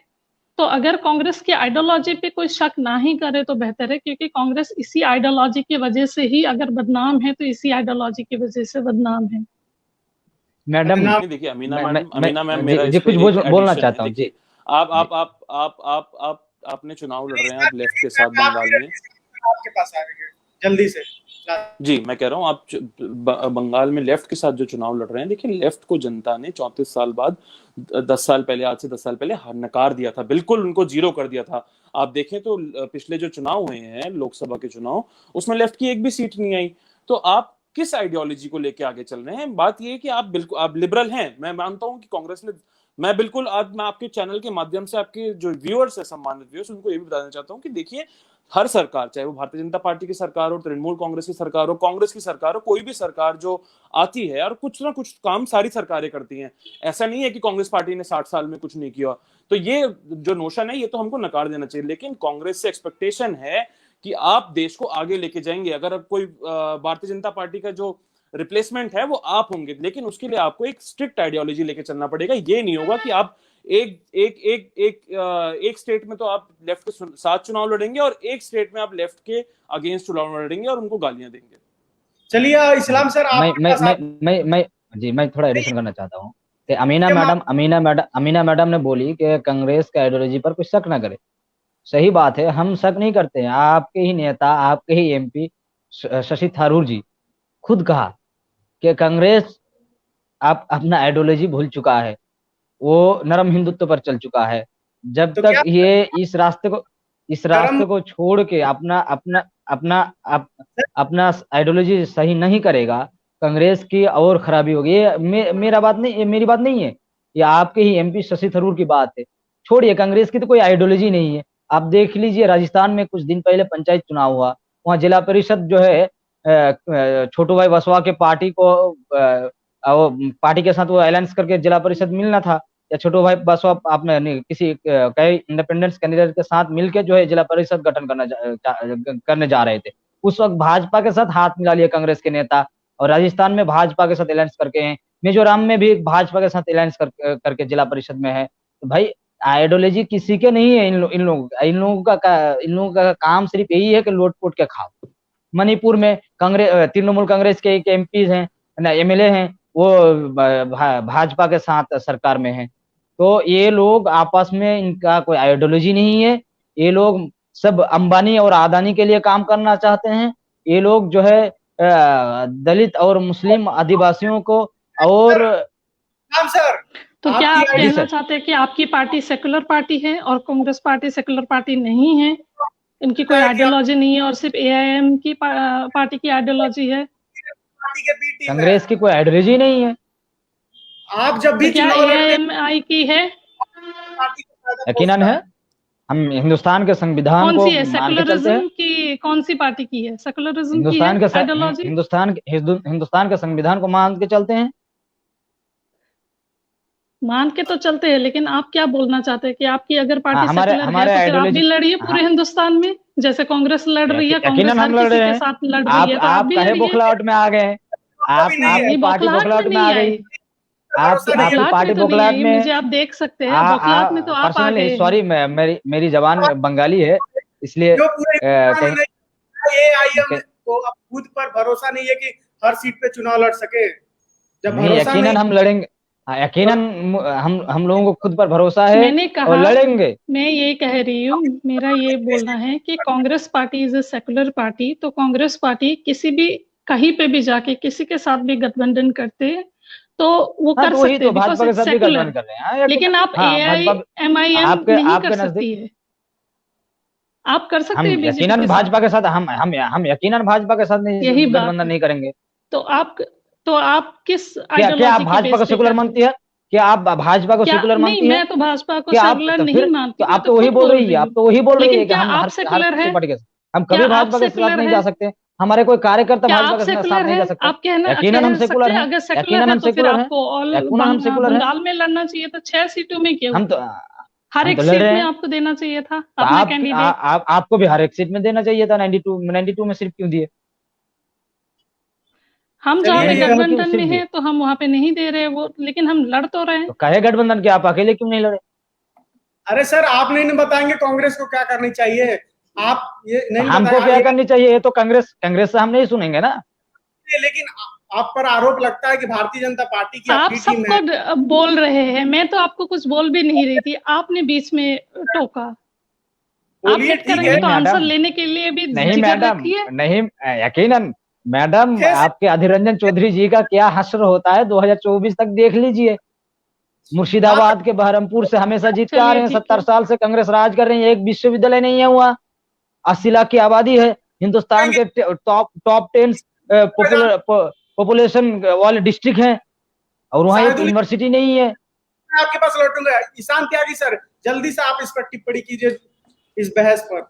तो अगर कांग्रेस की आइडियोलॉजी पे कोई शक ना ही करे तो बेहतर है, क्योंकि कांग्रेस इसी आइडियोलॉजी की वजह से ही अगर बदनाम है तो इसी आइडियोलॉजी की वजह से बदनाम है। मैडम, देखिए मैं अमीना मैम मेरा जी इस पे कुछ एक बोलना एडिशन चाहता है। हूँ जी। देखिए आप आपने चुनाव लड़ रहे हैं आप लेफ्ट के साथ बंगाल में। आपके पास आ रही है जल्दी से। जी मैं कह रहा हूँ आप बंगाल में लेफ्ट के साथ जो चुनाव लड़ रहे हैं, देखिए लेफ्ट को जनता ने 34 साल बाद, 10 साल पहले, आज से 10 साल पहले नकार दिया था, बिल्कुल उनको जीरो कर दिया था। आप देखें तो पिछले जो चुनाव हुए हैं लोकसभा के चुनाव, उसमें लेफ्ट की एक भी सीट नहीं आई। तो आप किस आइडियोलॉजी को लेके आगे चल रहे हैं? बात यह है कि आप लिबरल हैं, मैं मानता हूं कि कांग्रेस ने, मैं बिल्कुल आज मैं आपके चैनल के माध्यम से आपके जो व्यूअर्स है, सम्मानित व्यूअर्स, उनको ये भी बताना चाहता हूं कि देखिए हर सरकार, चाहे वो भारतीय जनता पार्टी की सरकार हो, तृणमूल कांग्रेस की सरकार हो, कांग्रेस की सरकार हो, कोई भी सरकार जो आती है और कुछ ना कुछ काम सारी सरकारें करती हैं। ऐसा नहीं है कि कांग्रेस पार्टी ने 60 साल में कुछ नहीं किया। तो ये जो नोशन है ये तो हमको नकार देना चाहिए, लेकिन कांग्रेस से एक्सपेक्टेशन है कि आप देश को आगे लेके जाएंगे। अगर कोई भारतीय जनता पार्टी का जो रिप्लेसमेंट है वो आप होंगे, लेकिन उसके लिए आपको एक स्ट्रिक्ट आइडियोलॉजी लेके चलना पड़ेगा। ये नहीं होगा कि आप एक स्टेट में तो आप लेफ्ट के साथ चुनाव लड़ेंगे और एक स्टेट में आप लेफ्ट के अगेंस्ट चुनाव लड़ेंगे और उनको गालियां देंगे। चलिए इस्लाम सर, मैं थोड़ा एडिशन करना चाहता हूँ कि अमीना मैडम ने बोली कि कांग्रेस के आइडियोलॉजी पर कोई शक ना करे। सही बात है, हम शक नहीं करते हैं। आपके ही नेता, आपके ही एमपी शशि थरूर जी खुद कहा कि कांग्रेस आप अपना आइडियोलॉजी भूल चुका है, वो नरम हिंदुत्व पर चल चुका है। जब तो तक ये इस रास्ते को छोड़ के अपना आइडियोलॉजी सही नहीं करेगा, कांग्रेस की और खराबी होगी। ये मेरी बात नहीं है, ये आपके ही एमपी शशि थरूर की बात है। छोड़िए, कांग्रेस की तो कोई आइडियोलॉजी नहीं है। आप देख लीजिए, राजस्थान में कुछ दिन पहले पंचायत चुनाव हुआ, वहाँ जिला परिषद जो है छोटू भाई बसवा के पार्टी के साथ वो अलायंस करके जिला परिषद मिलना था, या छोटू भाई बसवा आपने किसी कई इंडिपेंडेंस कैंडिडेट के साथ मिलके जो है जिला परिषद गठन करने जा रहे थे। उस वक्त भाजपा के साथ हाथ मिला लिया कांग्रेस के नेता, और राजस्थान में भाजपा के साथ अलायंस करके हैं, मिजोरम में भी भाजपा के साथ अलायंस करके जिला परिषद में है। तो भाई आइडियोलॉजी किसी के नहीं है। इन लोगों का काम सिर्फ यही है कि लोट पोट के खाओ। मणिपुर में तृणमूल कांग्रेस के एक एमपी हैं, एमएलए हैं, वो भाजपा के साथ सरकार में है। तो ये लोग आपस में, इनका कोई आइडियोलॉजी नहीं है। ये लोग सब अंबानी और अदानी के लिए काम करना चाहते हैं। ये लोग जो है दलित और मुस्लिम आदिवासियों को और सर, तो क्या आप कहना चाहते हैं कि आपकी पार्टी सेकुलर पार्टी है और कांग्रेस पार्टी सेकुलर पार्टी नहीं है? इनकी कोई आइडियोलॉजी नहीं है और सिर्फ एआईएम की पार्टी की आइडियोलॉजी है? कांग्रेस की कोई आइडियोलॉजी नहीं है। आप जब भी क्या एआईएमआई की है? यकीनन है। हम हिंदुस्तान के संविधान को मान के चलते हैं। की कौन सी पार्टी की है? सेकुलरिज्म की है आइडियोलॉजी? हिंदुस्तान के संविधान को मान के चलते हैं। मान के तो चलते हैं, लेकिन आप क्या बोलना चाहते हैं कि आपकी अगर पार्टी हमारे है तो फिर आप भी लड़िए पूरे हिंदुस्तान में, जैसे कांग्रेस लड़ रही है, कांग्रेस हर किसी के साथ लड़ रही है, तो आप भी लड़िए। बौखलाहट में आ गए, आपकी पार्टी बौखलाहट में आ गई, आपकी पार्टी बौखलाहट में। मुझे आप देख सकते हैं बौखलाहट में, तो आप आ गए। सॉरी, मेरी जबान बंगाली है, इसलिए तो अब खुद पर भरोसा नहीं है कि हर सीट पे चुनाव लड़ सके। जब यकीनन हम लड़ेंगे, यकीनन हम लोगों को खुद पर भरोसा है। मैंने कहा, और लड़ेंगे। मैं ये कह रही हूँ, मेरा ये बोलना है कि Congress party is a secular party, तो कांग्रेस पार्टी किसी भी कहीं पे भी जाके किसी के साथ भी गठबंधन करते हैं तो वो कर सकते हैं, भाजपा के साथ भी गठबंधन कर रहे हैं। लेकिन आप एआईएमआईएम नहीं कर सकती है। आप कर सकते हैं बीजेपी यकीनन भाजपा के साथ, हम यकीनन भाजपा के साथ यही गठबंधन नहीं करेंगे। तो आप किस क्या आप भाजपा को सेकुलर मानती है? क्या आप भाजपा को सेकुलर मानती है? मैं तो भाजपा को सेकुलर नहीं मानती। आप तो वही बोल रही है, कि हम आप सेकुलर है? हम कभी भाजपा के साथ नहीं जा सकते। हमारे कोई कार्यकर्ता भाजपा के साथ नहीं जा सकते। आप कहना यकीनन हम सेकुलर हैं, यकीनन हम सेकुलर हैं, यकीनन हम सेकुलर हैं। बंगाल में लड़ना चाहिए था 6 सीटों में, क्यों? हम तो हर एक सीट में आपको देना चाहिए था अपना कैंडिडेट। आपको भी हर एक सीट में देना चाहिए था। 92 में सिर्फ क्यों दिए? हम जहाँ पे गठबंधन में है तो हम वहाँ पे नहीं दे रहे वो, लेकिन हम लड़ तो रहे हैं। तो कहे गठबंधन के, आप अकेले क्यों नहीं लड़े? अरे सर, आप नहीं बताएंगे कांग्रेस को क्या करनी चाहिए? आप ये नहीं हमको क्या करनी चाहिए? ये तो कांग्रेस से हम नहीं सुनेंगे ना। लेकिन आप पर आरोप लगता है कि भारतीय जनता पार्टी की आप सबको बोल रहे हैं, मैं तो आपको कुछ बोल भी नहीं रही थी, आपने बीच में टोका। आप गेट करेंगे तो आंसर लेने के लिए भी नहीं मैडम, नहीं, यकीनन मैडम, आपके अधीर रंजन चौधरी जी का क्या हश्र होता है 2024 तक देख लीजिए। मुर्शिदाबाद के बहरमपुर से हमेशा जीत आ रहे हैं। 70 साल से कांग्रेस राज कर रही है, एक विश्वविद्यालय नहीं है हुआ। 80 लाख की आबादी है, हिंदुस्तान के टॉप 10 पॉपुलेशन वाले डिस्ट्रिक्ट हैं, और वहाँ एक यूनिवर्सिटी नहीं है। आपके पास लौटूंगा। ईशान त्यागी सर, जल्दी से आप इस पर टिप्पणी कीजिए, इस बहस पर।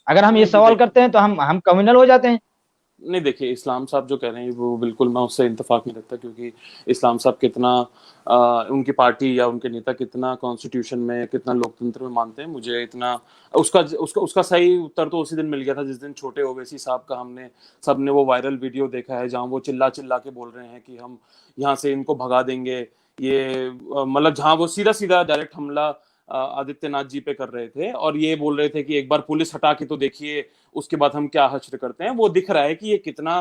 अगर हम ये सवाल करते हैं तो हम कम्युनल हो जाते हैं। नहीं देखिए, इस्लाम साहब जो कह रहे हैं वो बिल्कुल मैं उससे इत्तेफाक नहीं रखता, क्योंकि इस्लाम साहब कितना उनकी पार्टी या उनके नेता कितना कॉन्स्टिट्यूशन में, कितना लोकतंत्र में मानते हैं, मुझे इतना उसका सही उत्तर तो उसी दिन मिल गया था जिस दिन छोटे ओवैसी साहब का हमने सबने वो वायरल वीडियो देखा है जहां वो चिल्ला चिल्ला के बोल रहे हैं कि हम यहाँ से इनको भगा देंगे। ये मतलब जहां वो सीधा सीधा डायरेक्ट हमला आदित्यनाथ जी पे कर रहे थे और ये बोल रहे थे कि एक बार पुलिस हटा के तो देखिए उसके बाद हम क्या हश्र करते हैं। वो दिख रहा है कि ये कितना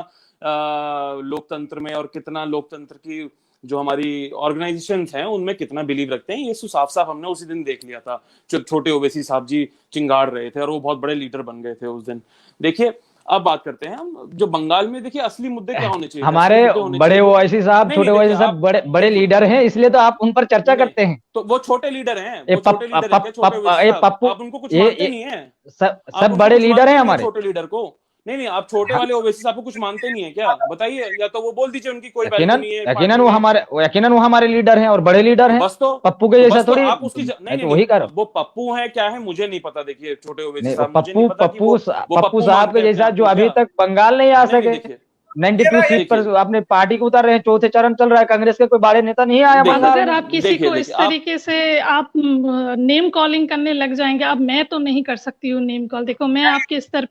लोकतंत्र में और कितना लोकतंत्र की जो हमारी ऑर्गेनाइजेशंस हैं उनमें कितना बिलीव रखते हैं। ये साफ साफ हमने उसी दिन देख लिया था। छोटे ओवैसी साहब जी चिंगाड़ रहे थे और वो बहुत बड़े लीडर बन गए थे उस दिन। देखिए अब बात करते हैं हम जो बंगाल में, देखिए असली मुद्दे क्या होने चाहिए। हमारे बड़े ओवैसी साहब, छोटे ओवैसी साहब बड़े बड़े लीडर हैं, इसलिए तो आप उन पर चर्चा करते हैं। तो वो छोटे लीडर हैं, वो छोटे लीडर हैं, छोटे ओवैसी साहब आप उनको कुछ मानते नहीं है। सब बड़े लीडर हैं हमारे। छोटे लीडर को नहीं, आप छोटे वाले ओवैसी साहब को कुछ मानते नहीं है क्या? बताइए, या तो वो बोल दीजिए उनकी कोई वैल्यू नहीं है। यकीनन वो हमारे लीडर हैं और बड़े लीडर हैं। बस तो पप्पू के जैसा थोड़ी आप उसकी नहीं, वही कर, वो पप्पू है क्या है मुझे नहीं पता। देखिए छोटे ओवैसी साहब पप्पू साहब के जैसा जो अभी तक बंगाल नहीं आ सके। 92 सीट पर अपने पार्टी को उतर रहे हैं, चौथे चरण चल रहा है, कांग्रेस के कोई बड़े नेता नहीं आया बंगाल। अगर आप किसी को इस तरीके से आप नेम कॉलिंग करने लग जाएंगे, अब मैं तो नहीं कर सकती हूँ नेम कॉल। देखो मैं आपके स्तर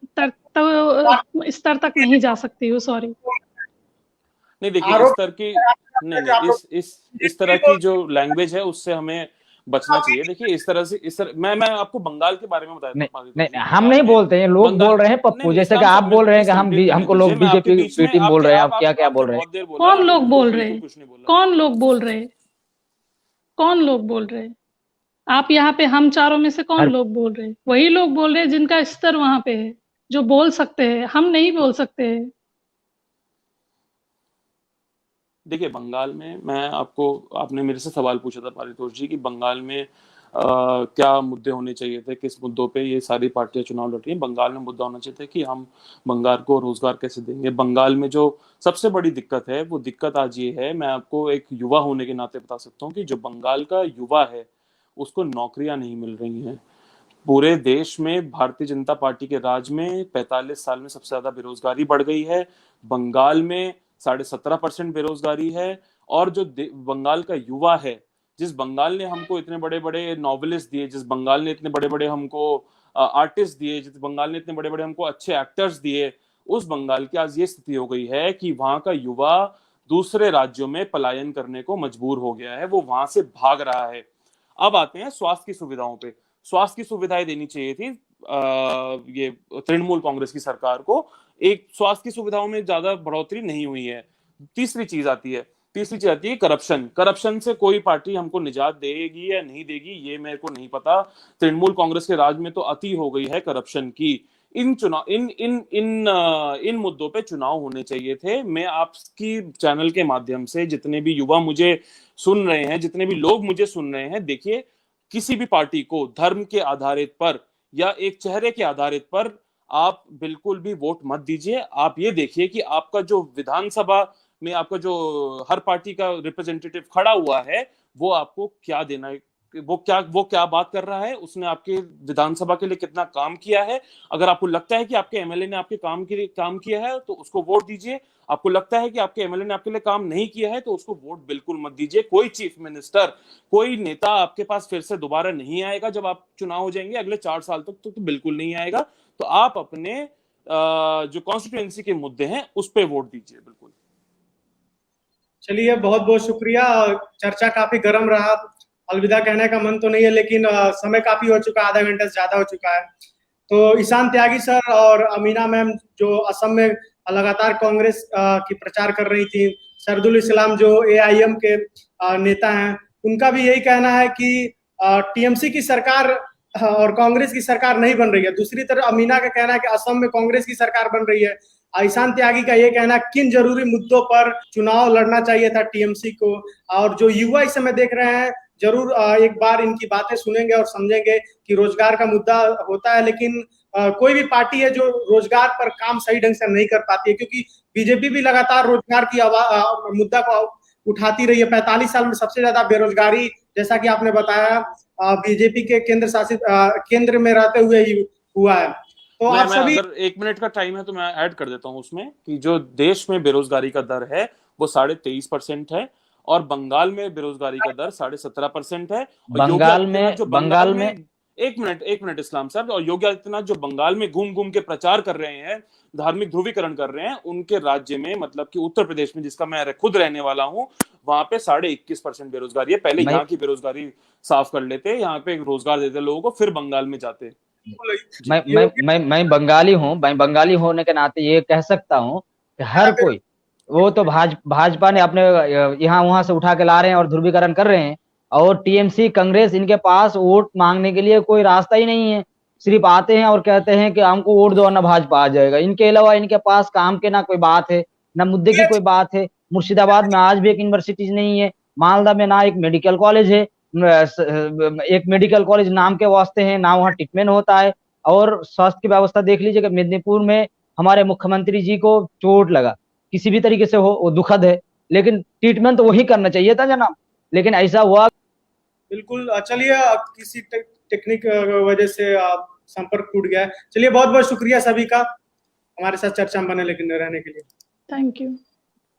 तक नहीं जा सकती हूँ, सॉरी। नहीं देखिए इस तरह की नहीं, इस तरह की जो लैंग्वेज है उससे हमें बचना चाहिए। देखिए इस तरह मैं आपको बंगाल के बारे में बता देता हूं। नहीं, हम नहीं बोलते हैं, लोग बोल रहे हैं पप्पू, जैसे कि आप बोल रहे हैं कि हमको लोग बीजेपी की टीम बोल रहे हैं। आप क्या बोल रहे हैं? कौन लोग बोल रहे हैं? कौन लोग बोल रहे हैं? कौन लोग बोल रहे हैं? आप यहाँ पे हम चारों में से कौन लोग बोल रहे हैं? वही लोग बोल रहे हैं जिनका स्तर वहां पे है, जो बोल सकते हैं। हम नहीं बोल सकते हैं। देखिए बंगाल में मैं आपने मेरे से सवाल पूछा था पारितोष जी कि बंगाल में क्या मुद्दे होने चाहिए थे, किस मुद्दों पे ये सारी पार्टियां चुनाव लड़ रही हैं। बंगाल में मुद्दा होना चाहिए था कि हम बंगाल को रोजगार कैसे देंगे। बंगाल में जो सबसे बड़ी दिक्कत है वो दिक्कत आज ये है, मैं आपको एक युवा होने के नाते बता सकता हूँ कि जो बंगाल का युवा है उसको नौकरियां नहीं मिल रही हैं। पूरे देश में भारतीय जनता पार्टी के राज में 45 साल में सबसे ज्यादा बेरोजगारी बढ़ गई है। बंगाल में 17.5% बेरोजगारी है। और जो बंगाल का युवा है, जिस बंगाल ने हमको इतने बड़े बड़े नॉवेलिस्ट दिए, जिस बंगाल ने इतने बड़े बड़े हमको आर्टिस्ट दिए, जिस बंगाल ने इतने बड़े बड़े हमको अच्छे एक्टर्स दिए, उस बंगाल की आज ये स्थिति हो गई है कि वहां का युवा दूसरे राज्यों में पलायन करने को मजबूर हो गया है, वो वहां से भाग रहा है। अब आते हैं स्वास्थ्य की सुविधाओं पे। स्वास्थ्य की सुविधाएं देनी चाहिए थी ये तृणमूल कांग्रेस की सरकार को। एक स्वास्थ्य की सुविधाओं में ज्यादा बढ़ोतरी नहीं हुई है। तीसरी चीज आती है करप्शन से कोई पार्टी हमको निजात देगी या नहीं देगी ये मेरे को नहीं पता। तृणमूल कांग्रेस के राज में तो अति हो गई है करप्शन की। इन मुद्दों पे चुनाव होने चाहिए थे। मैं आपकी चैनल के माध्यम से जितने भी युवा मुझे सुन रहे हैं, जितने भी लोग मुझे सुन रहे हैं, देखिए किसी भी पार्टी को धर्म के आधारित पर या एक चेहरे के आधारित पर आप बिल्कुल भी वोट मत दीजिए। आप ये देखिए कि आपका जो विधानसभा में आपका जो हर पार्टी का रिप्रेजेंटेटिव खड़ा हुआ है वो आपको क्या देना है, वो क्या बात कर रहा है, उसने आपके विधानसभा के लिए कितना काम किया है। अगर आपको लगता है कि आपके एमएलए ने आपके काम के लिए काम किया है तो उसको वोट दीजिए। आपको लगता है कि आपके एमएलए ने आपके लिए काम नहीं किया है तो उसको वोट बिल्कुल मत दीजिए। कोई चीफ मिनिस्टर, कोई नेता आपके पास फिर से दोबारा नहीं आएगा जब आप चुनाव हो जाएंगे अगले 4 साल तक, तो बिल्कुल नहीं आएगा। तो आप अपने जो कॉन्स्टिट्यूएंसी के मुद्दे हैं उस पर वोट दीजिए। बिल्कुल। चलिए, बहुत बहुत शुक्रिया। चर्चा काफी गर्म रहा। अलविदा कहने का मन तो नहीं है, लेकिन समय काफी हो चुका, आधा घंटा से ज्यादा हो चुका है। तो ईशान त्यागी सर और अमीना मैम जो असम में लगातार कांग्रेस की प्रचार कर रही थी, सरदुल इस्लाम जो एआईएम के नेता हैं, उनका भी यही कहना है कि टीएमसी की सरकार और कांग्रेस की सरकार नहीं बन रही है। दूसरी तरफ अमीना का कहना है कि असम में कांग्रेस की सरकार बन रही है। ईशान त्यागी का ये कहना किन जरूरी मुद्दों पर चुनाव लड़ना चाहिए था टीएमसी को। और जो युवा इस समय देख रहे हैं जरूर एक बार इनकी बातें सुनेंगे और समझेंगे कि रोजगार का मुद्दा होता है, लेकिन कोई भी पार्टी है जो रोजगार पर काम सही ढंग से नहीं कर पाती है, क्योंकि बीजेपी भी लगातार रोजगार की मुद्दा को उठाती रही है। 45 साल में सबसे ज्यादा बेरोजगारी, जैसा कि आपने बताया, बीजेपी के केंद्र में रहते हुए ही हुआ है। तो आप मैं सभी अगर 1 मिनट का टाइम है तो मैं ऐड कर देता हूँ उसमें कि जो देश में बेरोजगारी का दर है वो 23.5% है, और बंगाल में बेरोजगारी का दर 17.5% है। और योगी बंगाल आदित्यनाथ में जो बंगाल में 1 मिनट इस्लाम साहब, और योगी आदित्यनाथ जो बंगाल में घूम घूम के प्रचार कर रहे हैं, धार्मिक ध्रुवीकरण कर रहे हैं, उनके राज्य में मतलब कि उत्तर प्रदेश में, जिसका मैं खुद रहने वाला हूँ, वहां पे 21.5% बेरोजगारी है। पहले मैं यहाँ की बेरोजगारी साफ कर लेते, यहाँ पे रोजगार देते लोगों को, फिर बंगाल में जाते। जी। योगी मैं बंगाली हूँ। मैं बंगाली होने के नाते ये कह सकता हूँ कि हर कोई, वो तो भाजपा ने अपने यहाँ वहां से उठा के ला रहे हैं और ध्रुवीकरण कर रहे हैं, और टीएमसी कांग्रेस इनके पास वोट मांगने के लिए कोई रास्ता ही नहीं है। सिर्फ आते हैं और कहते हैं कि हमको वोट दो वरना भाजपा आ जाएगा। इनके अलावा इनके पास काम के ना कोई बात है, ना मुद्दे की कोई बात है। मुर्शिदाबाद में आज भी एक यूनिवर्सिटी नहीं है, मालदा में ना एक मेडिकल कॉलेज है, एक मेडिकल कॉलेज नाम के वास्ते है, ना वहाँ ट्रीटमेंट होता है। और स्वास्थ्य की व्यवस्था देख लीजिए कि मेदिनीपुर में हमारे मुख्यमंत्री जी को चोट लगा, किसी भी तरीके से हो, वो दुखद है, लेकिन ट्रीटमेंट तो वही करना चाहिए था जनाब, लेकिन ऐसा हुआ। बिल्कुल। चलिए, किसी टेक्निक वजह से संपर्क टूट गया है। चलिए, बहुत बहुत शुक्रिया सभी का हमारे साथ चर्चा में बने लेकिन रहने के लिए। Thank you.